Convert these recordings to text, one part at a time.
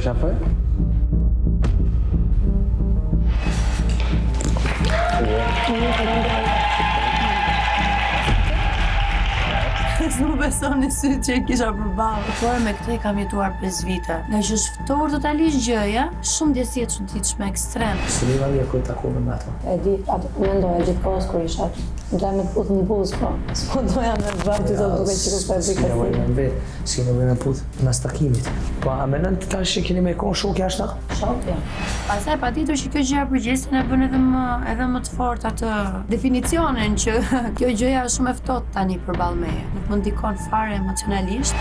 shafoj? S'mu besoni sy që i kisha përballë. Por me këtë kam jetuar 5 vite. Nga që është ftohur totalisht gjëja, shumë ndjesie të çuditshme ekstrem. Si liva një kur takove me ato? E di, ato mendoja gjithkohës kur isha. Doja me të puth në buzë, po. S'po doja me të bëjmë të duke që ku fabrika si. Nevojë me vetë, s'ke nevojë me puth mas takimit. Po a mendon të tash që keni me kon shok jashtë? Shok, ja. Pastaj patjetër që kjo gjëja përgjithësisht na bën edhe më të fortë atë definicionin që kjo gjëja është shumë e ftohtë tani përballë meje. Nuk më ndikon fare emocionalisht.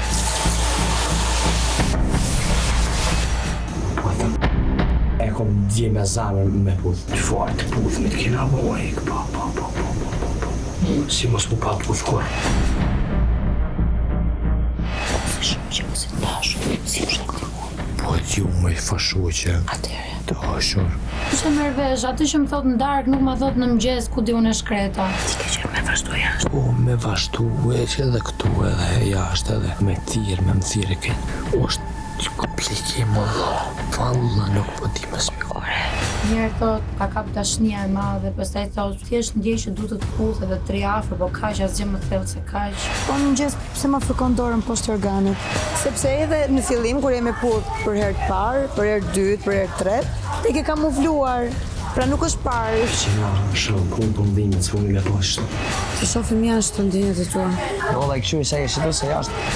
E kom dje me zamër me puth. Që farë të puth me të kena vojk, po. Si mos mu pa puth kur. Si shumë që mësit dashur, si më shaktimu. Po ju më i fashu që... Atere. Dashur. Që merr vesh, aty që më thot në darkë nuk më thot në mëngjes ku di unë e shkreta. Ti ke qenë me vazhdu jashtë? Po, me vazhdu e që edhe këtu edhe jashtë edhe me thirë, me më thirë e këtë. Është që komplikim o valla nuk po di me smikore. Njerë thot, ka kap dashnia e madhe, pastaj thot, thjesht ndjej që du të puth edhe të tri afër, po kaq asgjë më thellë se kaq. Po në mëngjes pse ma fërkon dorën poshtë organet? Sepse edhe në fillim kur jemi puth për herë të parë, për herë të dytë, për herë të tretë, te ke kamufluar. Pra nuk është parë. Që nga shumë punë për ndimit, së me poshtë. Të shofim jashtë të ndjenjat e tua. Jo, dhe i këshu i se jeshtë të se jashtë.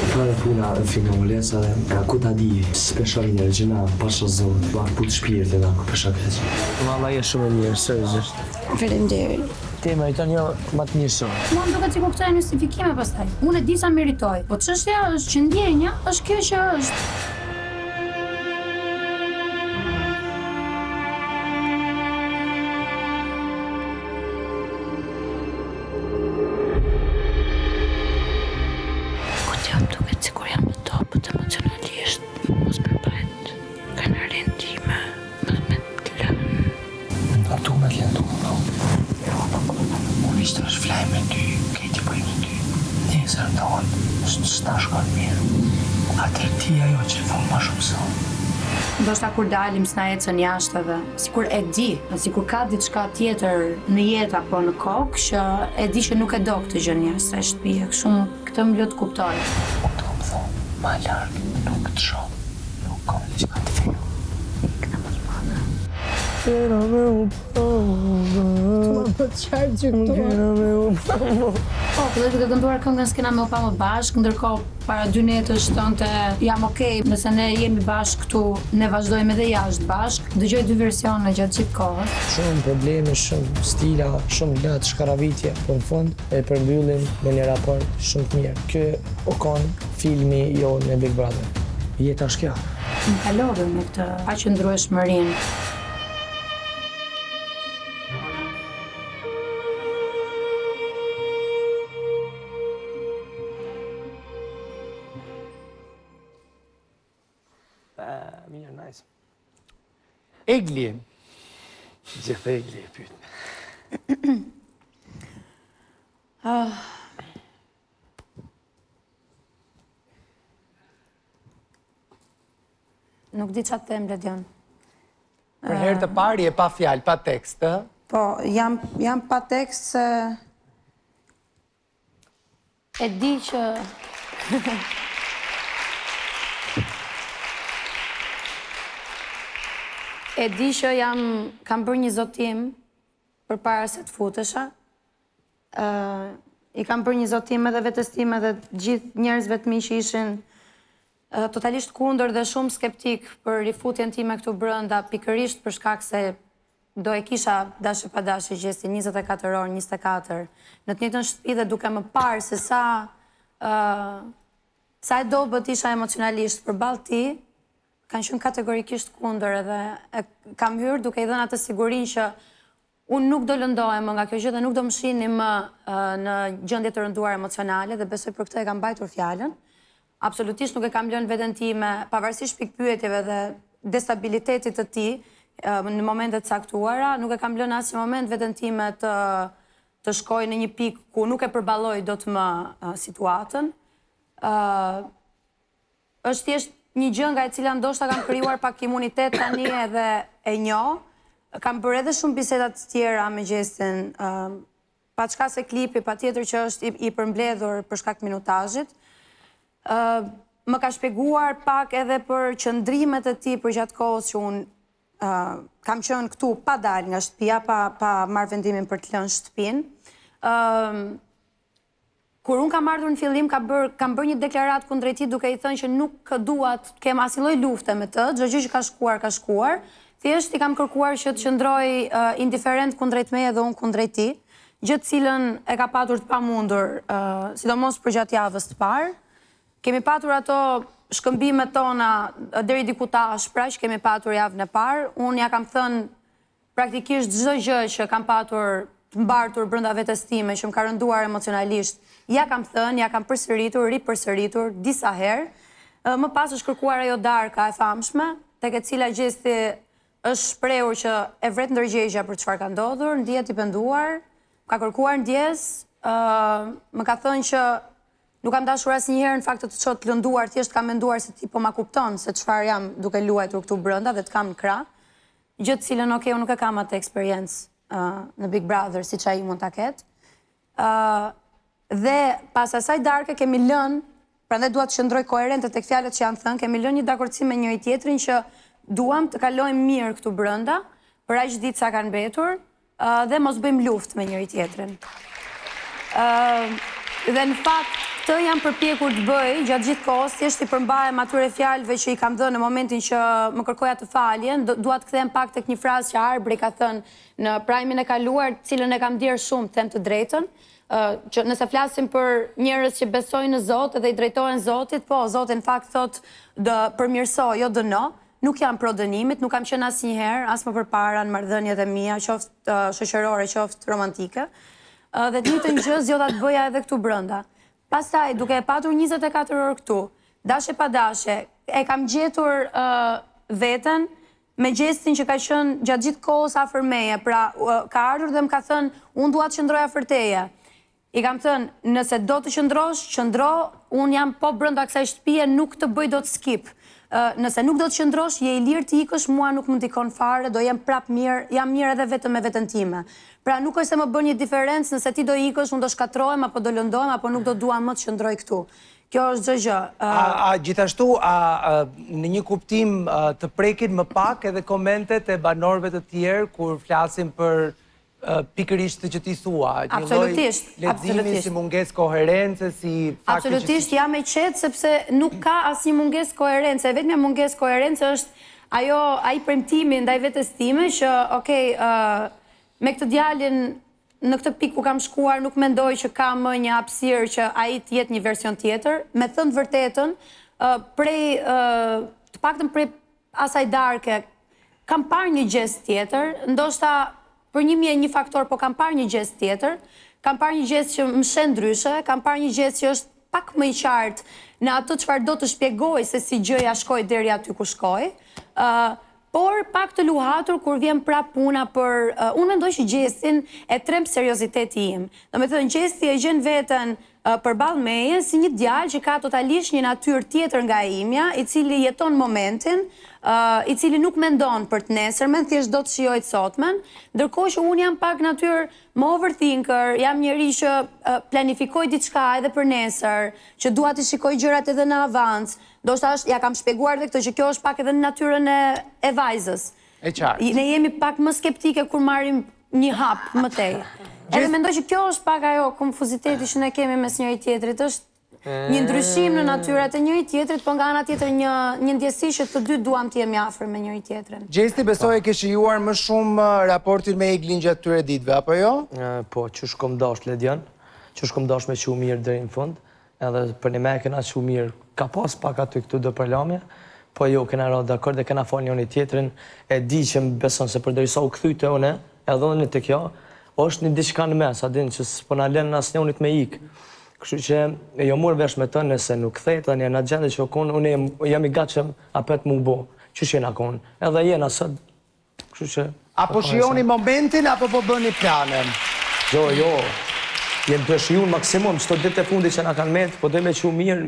Kërë puna finolles edhe ku ta di, speshorin e gjëna, pasha zonë, bakë putë shpirët edhe ku pesha keq. Valla je shumë e mirë, seriozisht. Faleminderit. Ti meriton jo më të mirë shumë. Mua më duket sikur këto janë justifikime pastaj. Unë e di sa meritoj, po çështja është që ndjenja është kjo që është. Jam duket sikur jam në topët emocionalisht, mos më bëhet kanarin time, mos me të lënë. Në tu me t'lënë tu, po. Unë ishte është flaj me ty, kejti bëj me ty. Nesër ndonë, s'ta shkon mirë. Atër ti ajo që thonë ma shumë sonë. Ndoshta kur dalim s'na ecën jashtë edhe, sikur e di, sikur ka diçka tjetër në jetë apo në kokë që e di që nuk e do këtë gjë jashtë e shtëpia, kështu këtë më lë të kuptoj. Do më thonë, ma largë, nuk të shoh, nuk kam diçka të fillu. Ikna më të madhe. Kena me u pova. Tu ma për të qartë gjyktuar. Kena me u pova. Po, filloj duke kënduar këngën s'kena me u pa më bashkë, ndërkohë para 2 netësh thonte jam okej, nëse ne jemi bashkë këtu, ne vazhdojmë edhe jashtë bashkë. Dëgjoj 2 versione gjatë gjithë kohës. Shumë probleme, shumë stila, shumë lëtë, shkaravitje, po në fund e përmbyllim me një raport shumë të mirë. Ky o konë filmi jo në Big Brother. Jeta është kjo. Më kalove me këtë paqëndrueshmërinë. Mirë, nice. Egli. Gjithë Egli e pytë. Nuk di çfarë them, Ledion. Për herë të parë je pa fjalë, pa tekst, ë? Po, jam pa tekst se... E di që... E di që kam bërë një zotim përpara se të futesha. I kam bërë një zotim edhe vetes time dhe gjithë njerëzve të mi që ishin totalisht kundër dhe shumë skeptik për rifutjen time këtu brenda, pikërisht për shkak se do e kisha dashje pa dashje gjesti 24 orë, 24, në të njëjtën shtëpi dhe duke më parë se sa e dobët isha emocionalisht përballë ti, kanë qenë kategorikisht kundër edhe kam hyrë duke i dhënë atë sigurinë që unë nuk do lëndohem nga kjo gjë dhe nuk do më shihni më në gjendje të rënduar emocionale dhe besoj për këtë e kam mbajtur fjalën. Absolutisht nuk e kam lënë veten time, pavarësisht pikpyetjeve dhe destabilitetit të tij në momentet caktuara, nuk e kam lënë asnjë moment veten time të shkoj në një pikë ku nuk e përballoj dot më situatën. është thjesht një gjë nga e cila ndoshta kam krijuar pak imunitet tani edhe e njoh. Kam bërë edhe shumë bisedat të tjera me Gjestin, pa çka se klipi, patjetër që është i përmbledhur për shkak të minutazhit. Më ka shpjeguar pak edhe për qëndrimet e tij për gjatë kohës që unë kam qenë këtu pa dalë nga shtëpia, pa marrë vendimin për të lënë shtëpinë. Kur unë kam ardhur në fillim, kam bërë një deklaratë kundrejt tij duke i thënë që nuk dua të kem asnjë lloj lufte me të, çdo gjë që ka shkuar. Thjesht i kam kërkuar që të qëndroj indiferent kundrejt meje dhe unë kundrejt tij, gjë të cilën e ka patur të pamundur, sidomos për gjatë javës të parë. Kemi patur ato shkëmbimet tona deri diku ta ashpra që kemi patur javën e parë. Unë ja kam thënë praktikisht çdo gjë që kam patur të mbartur brenda vetes time, që më ka rënduar emocionalisht. Ja kam thënë, ja kam ripërsëritur disa herë. Më pas është kërkuar ajo darka e famshme, tek e cila Gjesti është shprehur që e vret ndërgjegja për çfarë ka ndodhur, ndihet i penduar, ka kërkuar ndjes, më ka thënë që nuk kam dashur asnjëherë në fakt të çot të lënduar, thjesht kam menduar se ti po ma kupton se çfarë jam duke luajtur këtu brenda dhe të kam në krah. Gjë të cilën unë nuk e kam atë eksperiencë në Big Brother siç ai mund ta ketë. Dhe pas asaj darke kemi lënë, prandaj dua të qëndroj koherente tek fjalët që janë thënë, kemi lënë një dakordsi me njëri tjetrin që duam të kalojmë mirë këtu brenda, për aq ditë sa kanë mbetur, dhe mos bëjmë luftë me njëri tjetrin. Dhe në fakt këtë jam përpjekur të bëj gjatë gjithë kohës, thjesht i përmbahem atyre fjalëve që i kam dhënë në momentin që më kërkoja të faljen. Dua të kthehem pak tek një frazë që Arbri ka thënë në prajmin e kaluar, cilën e kam ndier shumë, them të drejtën, që nëse flasim për njerëz që besojnë në Zot dhe i drejtohen Zotit, po Zoti në fakt thotë përmirëso, jo dëno. Nuk jam pro dënimit, nuk kam qenë asnjëherë, as më përpara në marrëdhëniet e mia, qoftë shoqërore, qoftë romantike. Dhe të njëjtën gjë zgjodha të bëja edhe këtu brenda. Pastaj, duke e patur 24 orë këtu, dashe pa dashe, e kam gjetur veten me Gjestin që ka qenë gjatë gjithë kohës afër meje, pra ka ardhur dhe më ka thënë, unë dua të qëndroj afër teje. I kam thënë, nëse do të qëndrosh, qëndro, unë jam po brenda kësaj shtëpie, nuk të bëj dot skip. Nëse nuk do të qëndrosh, je i lirë të ikësh, mua nuk më ndikon fare, do jem prap mirë, jam mirë edhe vetëm me veten time. Pra nuk është se më bën një diferencë nëse ti do ikësh, unë do shkatrohem apo do lëndohem apo nuk do dua më të qëndroj këtu. Kjo është çdo gjë. Gjithashtu, në një kuptim të prekin më pak edhe komentet e banorëve të tjerë kur flasim për pikërisht që ti thua, një lloj leximi si mungesë koherence, si fakti që... Absolutisht, jam e qetë sepse nuk ka asnjë mungesë koherence. Vetëm mungesë koherence është ai premtimi ndaj vetes time që, okay, me këtë djalin në këtë pikë ku kam shkuar nuk mendoj që ka më një hapësirë që ai të jetë një version tjetër. Me thënë vërtetën, të paktën prej asaj darke, kam parë një gjest tjetër, ndoshta për një faktor, po kam parë një gjest tjetër, kam parë një gjest që më shen ndryshe, kam parë një gjest që është pak më i qartë në atë çfarë do të shpjegoj se si gjëja shkoi deri aty ku shkoi, por pak të luhatur kur vjen prap puna për... Unë mendoj që Gjestin e tremb serioziteti im. Domethënë, Gjesti e gjen veten përballë meje si një djalë që ka totalisht një natyrë tjetër nga e imja, i cili jeton momentin, i cili nuk mendon për të nesërmen, thjesht do të shijojë të sotmen, ndërkohë që unë jam pak natyrë më overthinker, jam njeri që planifikoj diçka edhe për nesër, që dua të shikoj gjërat edhe në avans. Ndoshta ja kam shpjeguar edhe këtë që kjo është pak edhe në natyrën e vajzës. E qartë. Ne jemi pak më skeptike kur marrim një hap më tej. Edhe mendoj që kjo është pak ajo konfuziteti që ne kemi mes njëri tjetrit, është një ndryshim në natyrat e njëri tjetrit, po nga ana tjetër një ndjesi që të dy duam të jemi afër me njëri tjetrin. Gjesti, besoj e ke shijuar më shumë raportin me Iglin gjatë këtyre ditëve, apo jo? Po, që shkom dash Ledion, që shkom dash me që mirë deri në fund, edhe për një me kena që mirë, ka pas pak aty këtu do përlamje, po jo, kena ra dakord dhe kena fal njëri tjetrin, e di që më beson se përderisa u kthyte une, edhe unë të kjo, është një diçka në mes, a din që s'po na lën asnjë unit me ik. Kështu që jo mor vesh me të nëse nuk kthehet tani në gjendje që unë jam i gatshëm apet më u bë. Çuçi jena kon. Edhe jena sot. Kështu që apo shihoni momentin apo po bëni planin? Jo. Jem të shiju maksimum çdo ditë e fundit që na kanë met, po do me çu mirë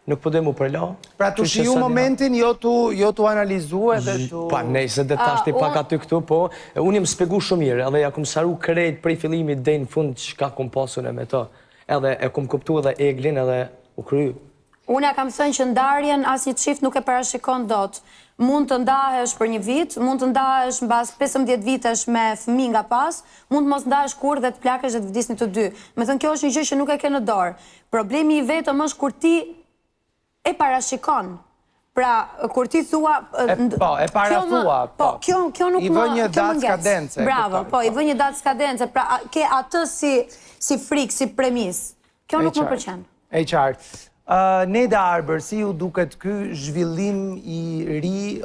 nuk po dhe mu përla. Pra të shiju momentin, jo të analizu edhe të... Pa, nejse dhe tash ti pak aty këtu, po, unë jem spjegu shumë mirë, edhe ja kom saru krejt prej fillimit dhe në fund çka kom pasur me to. Edhe e kom kuptu edhe Eglin edhe u kryu. Unë ja kam thënë që ndarjen asnjë çift nuk e parashikon dot. Mund të ndahesh për një vit, mund të ndahesh mbas 15 vitesh me fëmijë nga pas, mund të mos ndahesh kurrë dhe të plakesh dhe të vdisni të dy. Methënë kjo është një gjë që nuk e ke në dorë. Problemi i vetëm është kur ti e parashikon. Pra, kur ti thua... Po, e parathua. Po, kjo nuk më... I vë një datë skadence. Bravo, po, i vë një datë skadence. Pra, ke atë si frikë, si premis. Kjo nuk më pëlqen. E qartë. Neda Arber, si ju duket ky zhvillim i ri,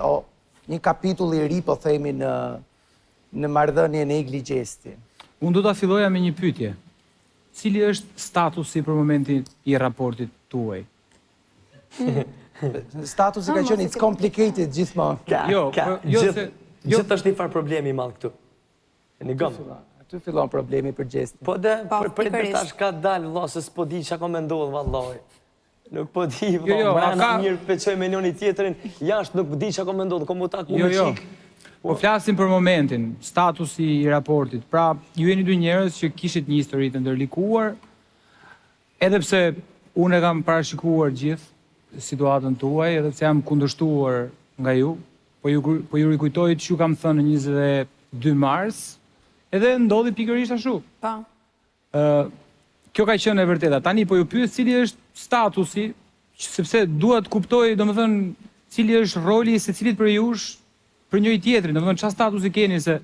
një kapitull i ri, po themi në marrëdhënien e Egli Gjesti? Unë do ta filloja me një pyetje. Cili është statusi për momentin i raportit tuaj? Statusi ka qenë, it's complicated gjithmonë. Gjithë është një farë problemi i madh këtu. E një gëmë. Aty fillon problemi për Gjestin. Po dhe, për tash ka dalë, valla, se s'po di që ka me ndodhë, vallaj. Nuk po di, valla, mirë peqoj me njëni tjetërin, jashtë nuk di që ka me ndodhë, kom u taku me qikë. Po flasim për momentin, statusi i raportit. Pra, ju jeni dy njerëz që kishit një histori të ndërlikuar, edhe pse unë e kam parashikuar gjithë situatën tuaj, edhe pse jam kundërshtuar nga ju, po ju rikujtoj që ju kam thënë në 22 mars, edhe ndodhi pikërisht ashtu. Kjo ka qenë e vërteta. Tani po ju pyet cili është statusi, sepse dua të kuptoj, domethënë, cili është roli i secilit për jush për njëri tjetrin, domethënë çfarë statusi keni, se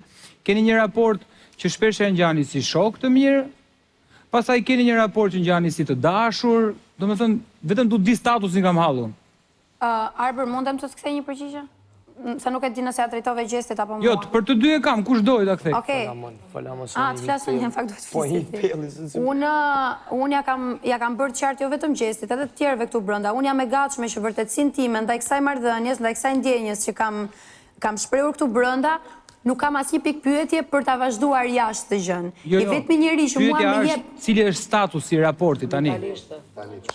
keni një raport që shpesh e ngjani si shok të mirë, pastaj keni një raport që ngjani si të dashur, domethënë vetëm du di statusin kam hallun. Arber, mundem të kthej një përgjigje? Se nuk e di nëse ja drejtove Gjestit apo mua. Jo, për të dy e kam, kush doj ta kthej? Okej. Të flasën një fakt duhet flisit. Unë ja kam bërë qartë jo vetëm Gjestit, edhe të tjerëve këtu brenda. Unë jam e gatshme që vërtetësinë time ndaj kësaj marrëdhënies, ndaj kësaj ndjenjes që kam shprehur këtu brenda, nuk kam asnjë pikë pyetje për ta vazhduar jashtë të gjën. I vetmi njeri që mua më jep cili është statusi i raportit tani.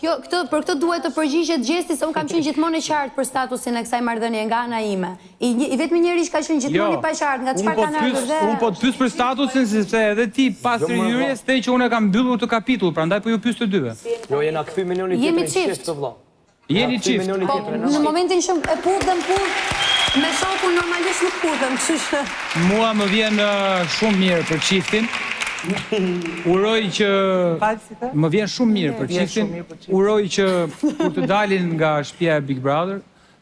Për këtë duhet të përgjigjet Gjesti, se unë kam qenë gjithmonë e qartë për statusin e kësaj marrëdhënie nga ana ime. I vetmi njeri që ka qenë gjithmonë i paqartë nga çfarë kanë ardhur dhe... Unë po të pyes për statusin, sepse edhe ti pas rihyrjes the që unë e kam mbyllur të kapitull, prandaj po ju pyes të dyve. Jo, jena kthy me njëri tjetrin çift të vëlla. Jeni çift. Në momentin që e pudhem me shokun normalisht nuk pudhem, kështu që... Mua më vjen shumë mirë për çiftin. Uroj që... Më vjen shumë mirë për çiftin. Uroj që kur të dalin nga shtëpia e Big Brother,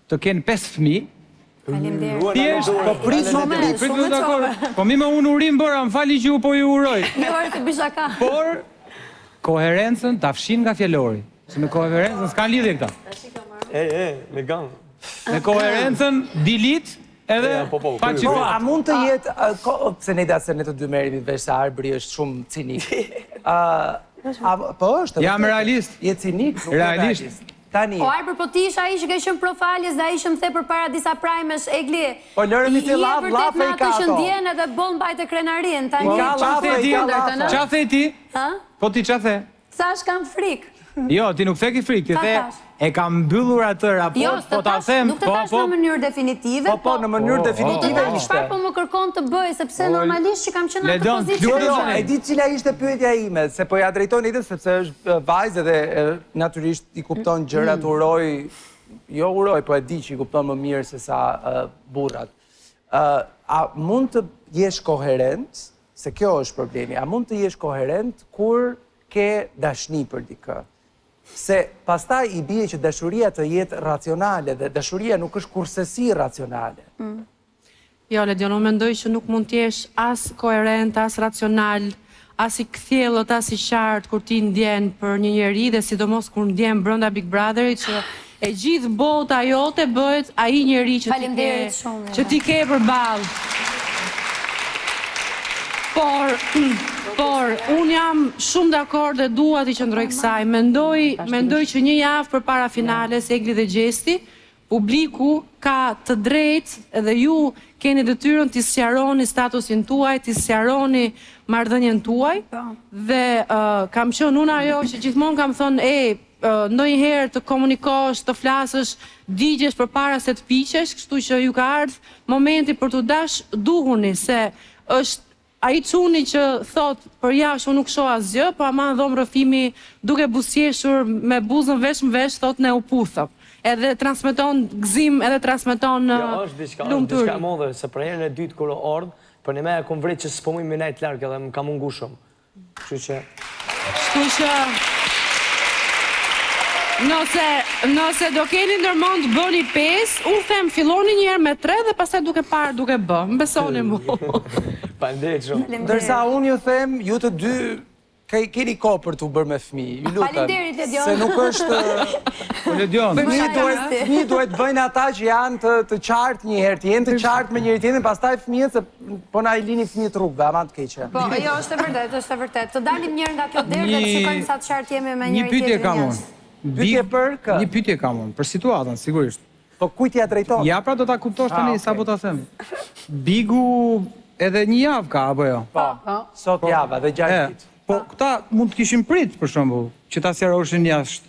të kenë 5 fëmijë. Faleminderit. Po prit Po mi më unë urim bëra, më fali që ju po ju uroj. Jo, të bisha ka. Por, koherencën ta fshin nga fjalori. Se me koherencën s'ka lidhje këta. Me gamë. Me koherencën, dilit, edhe pa që a mund të jetë, se ne da se ne të dy merimi vesh se Arbri është shumë cinik. Po është? Jam realist. Je cinik? Realisht. Tani. O Arber, po ti isha ai që ke qenë profaljes dhe ai që më the përpara disa prajmesh, Egli. Po lërëmi se lafe i ka ato. I ato që ndjen edhe boll mbajtë krenarin. Tani qa the ti? Po ti qa the? Thash kam frikë. Jo, ti nuk the ki frikë, ti the e kam mbyllur atë raport, po ta them, nuk të thash në mënyrë definitive, po në mënyrë definitive ishte. Çfarë po më kërkon të bëj, sepse normalisht që kam qenë atë pozicion. Jo, e di cila ishte pyetja ime, se po ja drejtoni edhe sepse është vajzë dhe natyrisht i kupton gjërat, uroj, po e di që i kupton më mirë se sa burrat. A mund të jesh koherent, se kjo është problemi, a mund të jesh koherent kur ke dashni për dikë? Se pastaj i bie që dashuria të jetë racionale dhe dashuria nuk është kursesi racionale. Jo, Ledion, unë mendoj që nuk mund t'jesh as koherent, as racional, as i kthjellët, as i qartë kur ti ndjen për një njeri dhe sidomos kur ndjen brenda Big Brotherit që e gjithë bota jote bëhet ai njeri që ti ke përballë. Por, unë jam shumë dakord dhe dua t'i qëndroj kësaj. Mendoj që një javë për para finales, Egli dhe Gjesti, publiku ka të drejtë dhe ju keni detyrën t'i sqaroni statusin tuaj, t'i sqaroni marrëdhënien tuaj. Dhe kam qenë unë ajo që gjithmonë kam thënë, ndonjëherë të komunikosh, të flasësh, digjesh përpara se të piqesh, kështu që ju ka ardhur momenti për të dash duhuni se është ai çuni që thot për jashtë unë nuk shoh asgjë, po ama dhom rrëfimi duke buzëqeshur me buzën vesh më vesh thot ne u puthëm. Edhe transmeton gëzim, edhe transmeton lumturi. Jo, është diçka e madhe, se për herën e dytë kur ardh, për një me e kom vrit që s'po më nejt larg edhe më ka mungu shumë. Kështu që nëse do keni ndërmend të bëni 5, unë them filloni një herë me 3 dhe pastaj duke parë duke bë. Më besoni mu. Faleminderit shumë. Ndërsa unë ju them, ju të dy keni kohë për t'u bërë me fëmijë. Ju lutem. Faleminderit Ledion. Se nuk është Po Ledion. Fëmijët duhet bëjnë ata që janë të qartë një herë, të jenë të qartë me njëri tjetrin, pastaj fëmijët se po na i lini fëmijët rrugëve, ama të keqe. Po, jo, është e vërtet. Të dalim njërë nga kjo derë dhe të shikojmë sa të qartë jemi me njëri tjetrin jashtë. Pyetje për kë? Një pyetje kam unë, për situatën, sigurisht. Po kujt ja drejton? Ja, pra do ta kuptosh tani sa po ta them. Bigu edhe një javë ka apo jo? Po, sot java dhe 6 ditë. Po, këta mund të kishin prit, për shembull, që ta sqaroshin jashtë.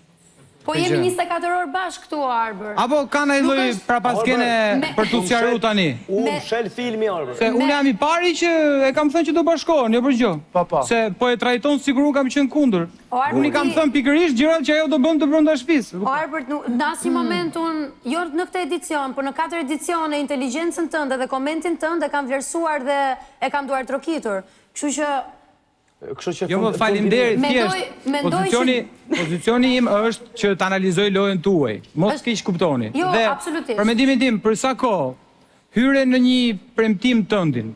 Po jemi 24 orë bashkë këtu, Arbër. Apo ka ndonjë lloj prapaskene për të sqaruar tani? Unë shel filmi Arbër. Se unë jam i pari që e kam thënë që do bashkohen, jo për gjë. Po. Se po e trajton sigur unë kam qenë kundër. Unë i kam thënë pikërisht gjërat që ajo do bën të brenda shtëpisë. O Arbert, në asnjë moment unë, jo në këtë edicion, por në 4 edicione, inteligjencën tënde dhe komentin tënde e kam vlerësuar dhe e kam duar trokitur. Kështu që jo, më faleminderit, thjesht. Pozicioni im është që të analizoj lojën tuaj. Mos keq kuptoni. Jo, absolutisht. Për mendimin tim, për sa kohë hyre në një premtim tëndin,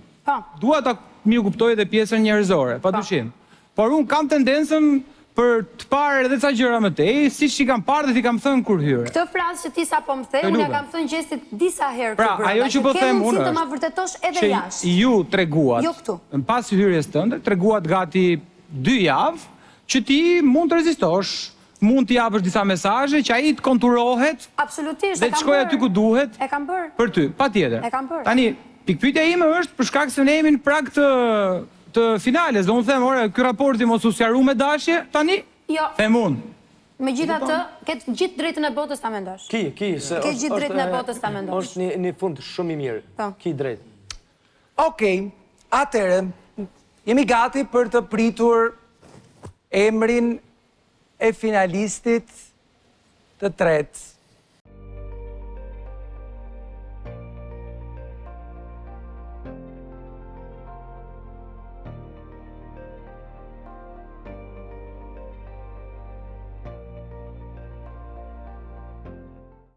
dua ta mirë kuptoj edhe pjesën njerëzore, padyshim. Por unë kam tendencën për të parë edhe ca gjëra më tej, siç i kam parë dhe ti kam thënë kur hyre. Këtë frazë që ti sapo më the, unë ja kam thënë Gjestit disa herë këtu brenda. Ajo që po them unë është të ma vërtetosh edhe jashtë. Që ju treguat, jo këtu. Në pas hyrjes tënde, treguat gati 2 javë që ti mund të rezistosh, mund të japësh disa mesazhe që ai të konturohet. Absolutisht, dhe të shkojë aty ku duhet. E kam bërë. Për ty, patjetër. E kam bërë. Tani, pikpyetja ime është për shkak se ne jemi në prag të finales, do unë them, ore, ky raporti mos u sqaru me dashje, tani jo. Them unë. Megjithatë, ketë gjithë drejtën e botës ta mendosh. Ki, se ke gjithë drejtën e botës ta mendosh. Është një fund shumë i mirë. Ki drejt. Okej, atëherë jemi gati për të pritur emrin e finalistit të tretë